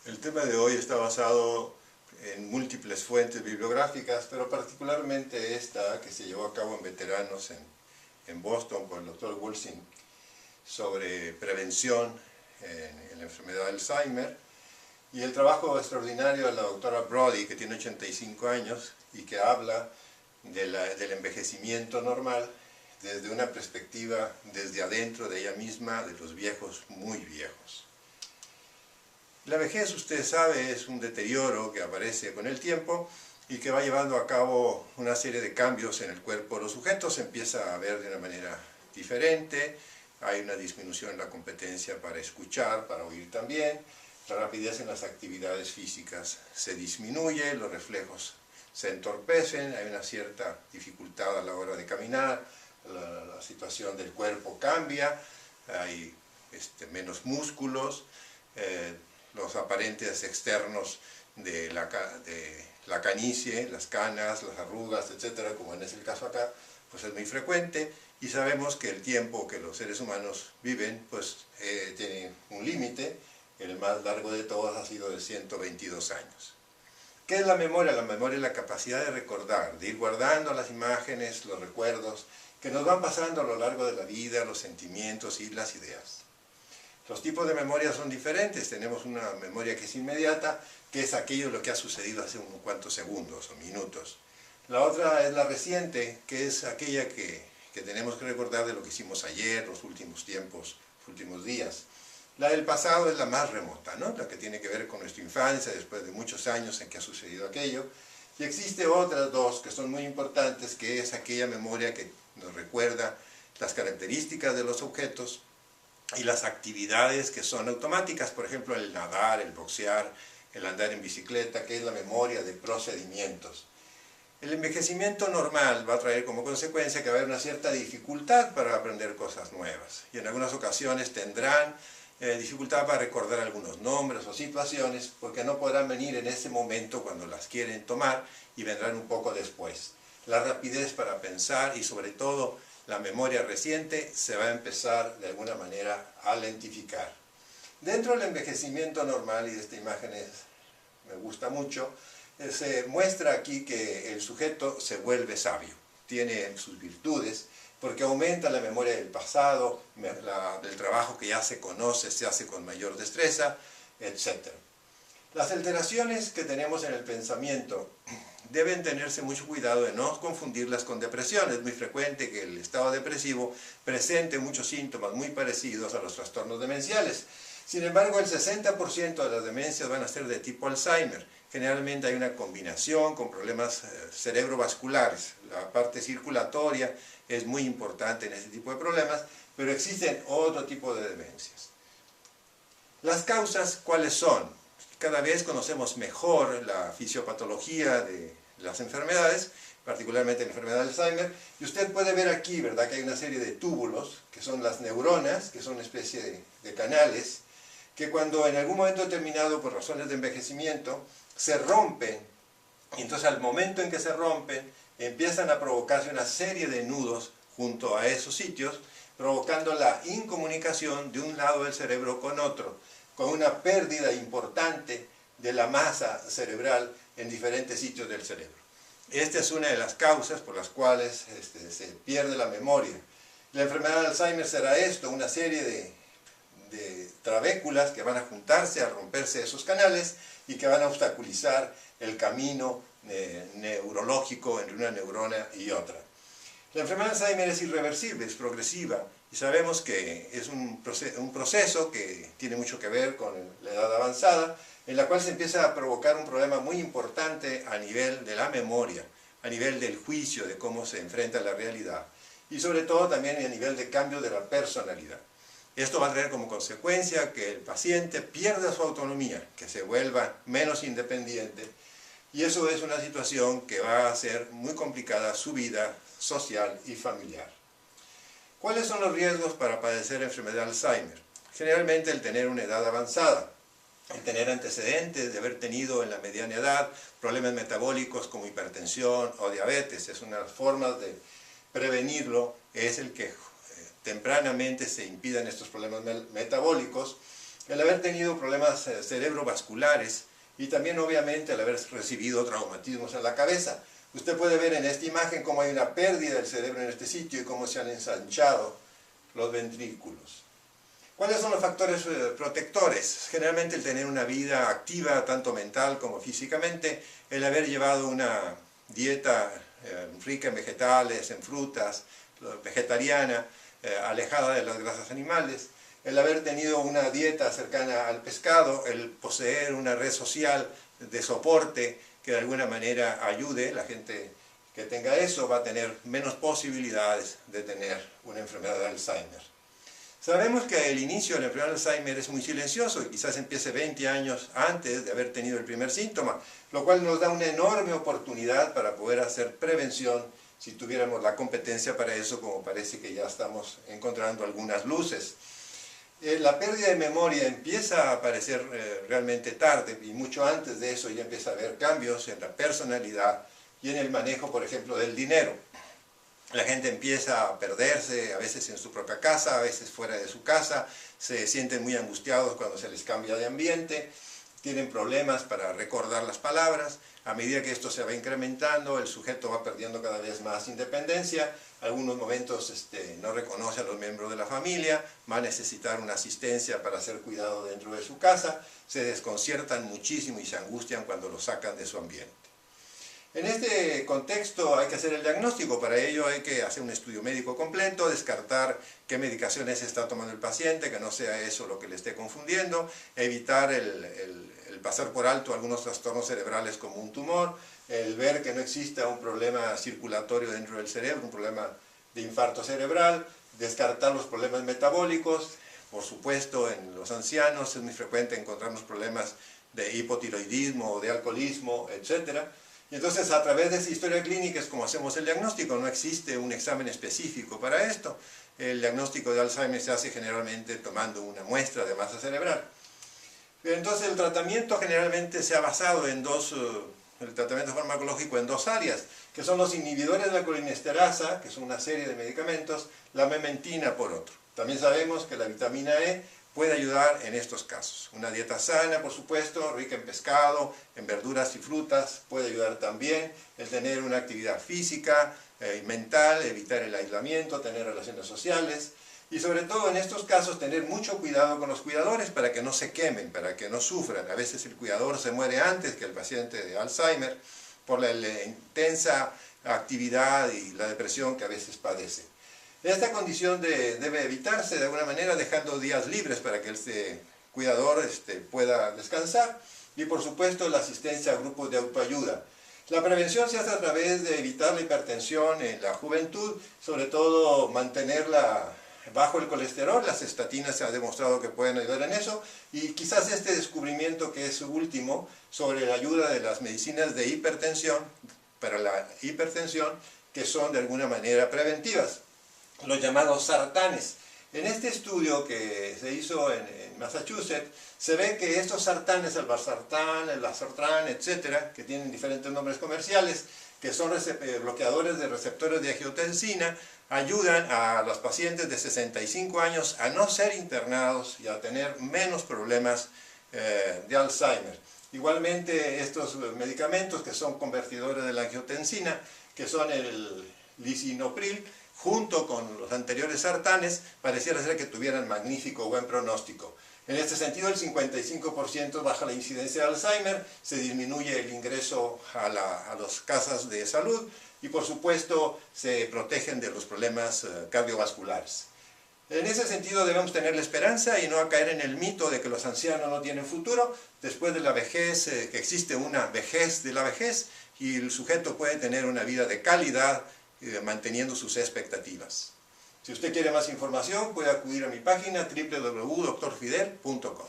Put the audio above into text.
El tema de hoy está basado en múltiples fuentes bibliográficas, pero particularmente esta que se llevó a cabo en veteranos en Boston por el Dr. Woolsey sobre prevención en la enfermedad de Alzheimer, y el trabajo extraordinario de la doctora Brody, que tiene 85 años y que habla del envejecimiento normal desde una perspectiva desde adentro de ella misma, de los viejos muy viejos. La vejez, usted sabe, es un deterioro que aparece con el tiempo y que va llevando a cabo una serie de cambios en el cuerpo de los sujetos. Se empieza a ver de una manera diferente, hay una disminución en la competencia para escuchar, para oír también, la rapidez en las actividades físicas se disminuye, los reflejos se entorpecen, hay una cierta dificultad a la hora de caminar, la situación del cuerpo cambia, hay menos músculos, los aparentes externos de la canicie, las canas, las arrugas, etcétera, como en el caso acá, pues es muy frecuente, y sabemos que el tiempo que los seres humanos viven, pues tiene un límite. El más largo de todos ha sido de 122 años. ¿Qué es la memoria? La memoria es la capacidad de recordar, de ir guardando las imágenes, los recuerdos, que nos van pasando a lo largo de la vida, los sentimientos y las ideas. Los tipos de memoria son diferentes. Tenemos una memoria que es inmediata, que es aquello lo que ha sucedido hace unos cuantos segundos o minutos. La otra es la reciente, que es aquella que tenemos que recordar de lo que hicimos ayer, los últimos tiempos, los últimos días. La del pasado es la más remota, ¿no? La que tiene que ver con nuestra infancia, después de muchos años en que ha sucedido aquello. Y existe otras dos que son muy importantes, que es aquella memoria que nos recuerda las características de los objetos y las actividades que son automáticas, por ejemplo, el nadar, el boxear, el andar en bicicleta, que es la memoria de procedimientos. El envejecimiento normal va a traer como consecuencia que va a haber una cierta dificultad para aprender cosas nuevas, y en algunas ocasiones tendrán dificultad para recordar algunos nombres o situaciones, porque no podrán venir en ese momento cuando las quieren tomar, y vendrán un poco después. La rapidez para pensar y sobre todo la memoria reciente se va a empezar de alguna manera a lentificar. Dentro del envejecimiento normal, y esta imagen me gusta mucho, se muestra aquí que el sujeto se vuelve sabio, tiene sus virtudes, porque aumenta la memoria del pasado, del trabajo que ya se conoce, se hace con mayor destreza, etc. Las alteraciones que tenemos en el pensamiento deben tenerse mucho cuidado de no confundirlas con depresión. Es muy frecuente que el estado depresivo presente muchos síntomas muy parecidos a los trastornos demenciales. Sin embargo, el 60% de las demencias van a ser de tipo Alzheimer. Generalmente hay una combinación con problemas cerebrovasculares. La parte circulatoria es muy importante en este tipo de problemas, pero existen otro tipo de demencias. Las causas, ¿cuáles son? Cada vez conocemos mejor la fisiopatología de las enfermedades, particularmente la enfermedad de Alzheimer, y usted puede ver aquí, ¿verdad?, que hay una serie de túbulos, que son las neuronas, que son una especie de canales, que cuando en algún momento determinado, por razones de envejecimiento, se rompen, y entonces al momento en que se rompen, empiezan a provocarse una serie de nudos junto a esos sitios, provocando la incomunicación de un lado del cerebro con otro, con una pérdida importante de la masa cerebral en diferentes sitios del cerebro. Esta es una de las causas por las cuales se pierde la memoria. La enfermedad de Alzheimer será esto, una serie de trabéculas que van a juntarse, a romperse esos canales y que van a obstaculizar el camino neurológico entre una neurona y otra. La enfermedad de Alzheimer es irreversible, es progresiva, y sabemos que es un proceso que tiene mucho que ver con la edad avanzada, en la cual se empieza a provocar un problema muy importante a nivel de la memoria, a nivel del juicio de cómo se enfrenta la realidad, y sobre todo también a nivel de cambio de la personalidad. Esto va a traer como consecuencia que el paciente pierda su autonomía, que se vuelva menos independiente, y eso es una situación que va a hacer muy complicada su vida social y familiar. ¿Cuáles son los riesgos para padecer enfermedad de Alzheimer? Generalmente el tener una edad avanzada, el tener antecedentes de haber tenido en la mediana edad problemas metabólicos como hipertensión o diabetes. Es una de las formas de prevenirlo, es el que tempranamente se impidan estos problemas metabólicos. el haber tenido problemas cerebrovasculares y también obviamente el haber recibido traumatismos en la cabeza. Usted puede ver en esta imagen cómo hay una pérdida del cerebro en este sitio y cómo se han ensanchado los ventrículos. ¿Cuáles son los factores protectores? Generalmente el tener una vida activa, tanto mental como físicamente, el haber llevado una dieta rica en vegetales, en frutas, vegetariana, alejada de las grasas animales, el haber tenido una dieta cercana al pescado, el poseer una red social de soporte que de alguna manera ayude, la gente que tenga eso va a tener menos posibilidades de tener una enfermedad de Alzheimer. Sabemos que el inicio de la enfermedad de Alzheimer es muy silencioso y quizás empiece 20 años antes de haber tenido el primer síntoma, lo cual nos da una enorme oportunidad para poder hacer prevención si tuviéramos la competencia para eso, como parece que ya estamos encontrando algunas luces. La pérdida de memoria empieza a aparecer realmente tarde y mucho antes de eso ya empieza a haber cambios en la personalidad y en el manejo, por ejemplo, del dinero. La gente empieza a perderse, a veces en su propia casa, a veces fuera de su casa, se sienten muy angustiados cuando se les cambia de ambiente, tienen problemas para recordar las palabras. A medida que esto se va incrementando, el sujeto va perdiendo cada vez más independencia, algunos momentos no reconoce a los miembros de la familia, va a necesitar una asistencia para ser cuidado dentro de su casa, se desconciertan muchísimo y se angustian cuando lo sacan de su ambiente. En este contexto hay que hacer el diagnóstico, para ello hay que hacer un estudio médico completo, descartar qué medicaciones está tomando el paciente, que no sea eso lo que le esté confundiendo, evitar el pasar por alto algunos trastornos cerebrales como un tumor, el ver que no exista un problema circulatorio dentro del cerebro, un problema de infarto cerebral, descartar los problemas metabólicos. Por supuesto, en los ancianos es muy frecuente encontrarnos problemas de hipotiroidismo o de alcoholismo, etc. Y entonces a través de esa historia clínica es como hacemos el diagnóstico, no existe un examen específico para esto. El diagnóstico de Alzheimer se hace generalmente tomando una muestra de masa cerebral. Entonces el tratamiento generalmente se ha basado en el tratamiento farmacológico en dos áreas, que son los inhibidores de la colinesterasa, que son una serie de medicamentos, la mementina por otro. También sabemos que la vitamina E puede ayudar en estos casos. Una dieta sana, por supuesto, rica en pescado, en verduras y frutas, puede ayudar también. El tener una actividad física y mental, evitar el aislamiento, tener relaciones sociales. Y sobre todo en estos casos tener mucho cuidado con los cuidadores para que no se quemen, para que no sufran. A veces el cuidador se muere antes que el paciente de Alzheimer por la intensa actividad y la depresión que a veces padece. Esta condición debe evitarse de alguna manera dejando días libres para que el cuidador pueda descansar y por supuesto la asistencia a grupos de autoayuda. La prevención se hace a través de evitar la hipertensión en la juventud, sobre todo mantenerla bajo el colesterol. Las estatinas se ha demostrado que pueden ayudar en eso y quizás este descubrimiento que es último sobre la ayuda de las medicinas de hipertensión para la hipertensión que son de alguna manera preventivas, los llamados sartanes. En este estudio que se hizo en Massachusetts se ve que estos sartanes, el valsartán, el lasartán, etcétera, que tienen diferentes nombres comerciales, que son bloqueadores de receptores de angiotensina, ayudan a los pacientes de 65 años a no ser internados y a tener menos problemas de Alzheimer. Igualmente estos medicamentos que son convertidores de la angiotensina, que son el lisinopril, junto con los anteriores sartanes, pareciera ser que tuvieran magnífico buen pronóstico. En este sentido, el 55% baja la incidencia de Alzheimer, se disminuye el ingreso a las casas de salud y, por supuesto, se protegen de los problemas cardiovasculares. En ese sentido, debemos tener la esperanza y no caer en el mito de que los ancianos no tienen futuro. Después de la vejez, que existe una vejez de la vejez y el sujeto puede tener una vida de calidad, manteniendo sus expectativas. Si usted quiere más información, puede acudir a mi página www.drfidel.com.